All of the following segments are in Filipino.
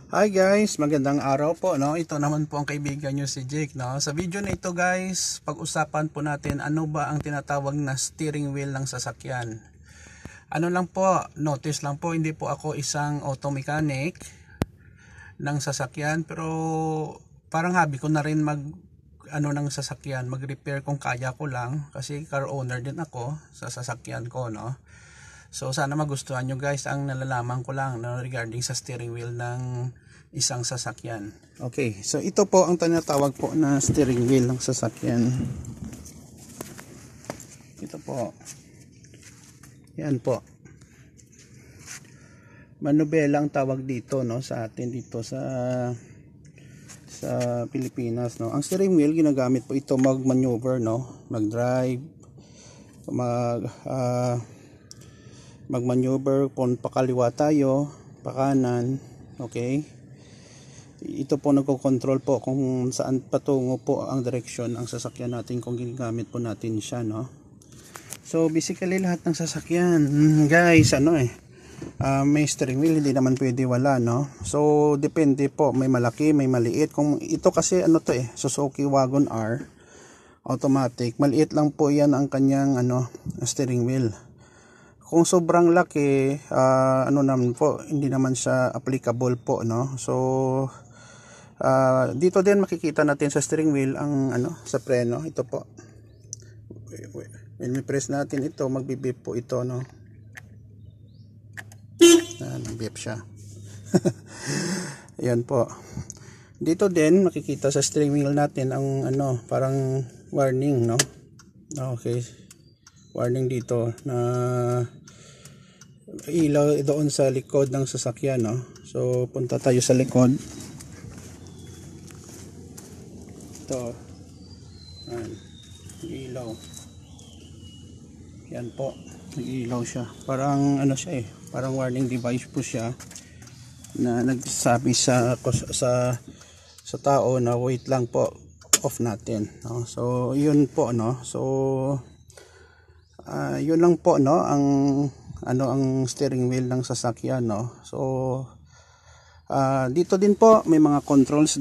Hi guys, magandang araw po, no? Ito naman po ang kaibigan nyo si Jake, no? Sa video na ito guys, pag-usapan po natin ano ba ang tinatawag na steering wheel ng sasakyan. Ano lang po, notice lang po, hindi po ako isang auto mechanic ng sasakyan, pero parang hobby ko na rin ng sasakyan, mag-repair kung kaya ko lang kasi car owner din ako sa sasakyan ko, no? So sana magustuhan nyo guys ang nalalaman ko lang, no, regarding sa steering wheel ng isang sasakyan. Okay, so ito po ang tinatawag po na steering wheel ng sasakyan. Ito po. Yan po. Manubela ang tawag dito, no, sa atin dito sa Pilipinas, no. Ang steering wheel ginagamit po ito mag-maneuver, no, mag-drive, mag-maneuver kung pakaliwa tayo, pakanan, okay? Ito po nagko-control po kung saan patungo po ang direksyon ang sasakyan natin kung ginagamit po natin siya, no? So basically lahat ng sasakyan, guys, may steering wheel, hindi naman pwede wala, no? So depende po, may malaki, may maliit. Kung ito kasi Suzuki Wagon R automatic, maliit lang po 'yan ang kanyang steering wheel. Kung sobrang laki, naman po, hindi naman siya applicable po, no? So, dito din makikita natin sa steering wheel ang, sa preno. Ito po. When press natin ito, magbibip po ito, no? Nagbip siya. Ayan po. Dito din, makikita sa steering wheel natin ang, parang warning, no? Okay. Warning dito na ilaw doon sa likod ng sasakyan, no? So punta tayo sa likod. Ito. Ilaw. Yan po. Nag-ilaw siya. Parang parang warning device po siya na nagsasabi sa tao na wait lang po, off natin, no? So yun po, no? So yun lang po, no, ang steering wheel ng sasakyan, no. So dito din po may mga controls,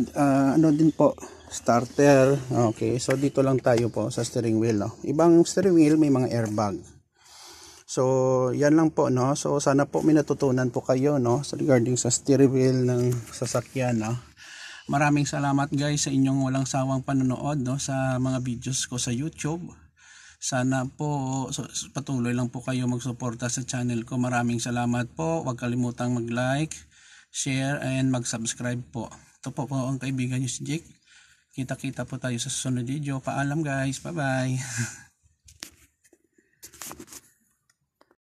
din po, starter. Okay, so dito lang tayo po sa steering wheel, no. Ibang steering wheel may mga airbag. So yan lang po, no. So sana po may natutunan po kayo, no, regarding sa steering wheel ng sasakyan, no. Maraming salamat guys sa inyong walang sawang panonood, no, sa mga videos ko sa YouTube. Sana po patuloy lang po kayo magsuporta sa channel ko. Maraming salamat po. Huwag kalimutang mag-like, share, and mag-subscribe po. Ito po ang kaibigan nyo si Jake. Kita-kita po tayo sa susunod video. Paalam guys. Bye-bye.